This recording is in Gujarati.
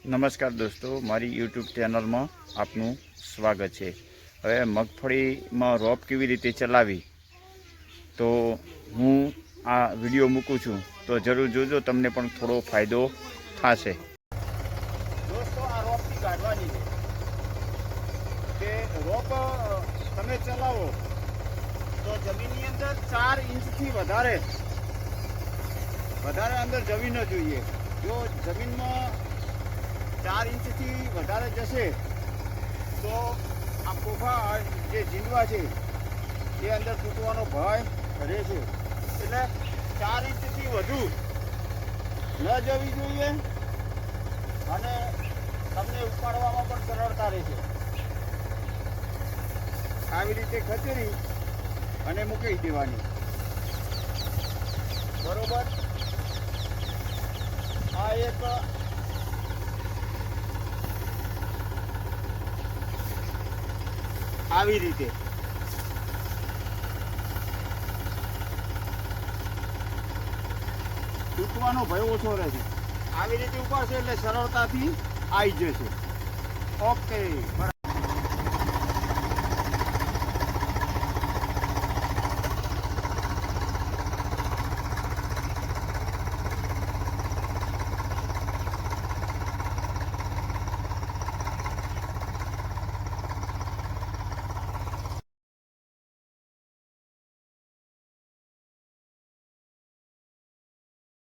નમસ્કાર દોસ્તો, મારી યુટ્યુબ ચેનલમાં આપનું સ્વાગત છે। હવે મગફળીમાં રોપ કેવી રીતે ચલાવી તો હું આ વિડીયો મૂકું છું, તો જરૂર જોજો, તમને પણ થોડો ફાયદો થશે। દોસ્તો, આ રોપથી કાઢવાની છે કે રોપ તમે ચલાવો તો જમીનની અંદર 4 ઇંચથી વધારે અંદર જવી ન જોઈએ। જો જમીનમાં 4 ઇંચથી વધારે જશે તો આ કોફા જે જીંડવા છે એ અંદર તૂટવાનો ભય રહેશે। એટલે 4 ઇંચથી વધુ ન જવી જોઈએ અને તમને ઉપાડવામાં પણ સરળતા રહેશે। આવી રીતે ખસેડી અને મૂકી દેવાની, બરોબર। આ એક આવી રીતે તૂટવાનો ભય ઓછો રહેશે। આવી રીતે ઉપાડશે એટલે સરળતાથી આવી જશે। ઓકે, બરાબર।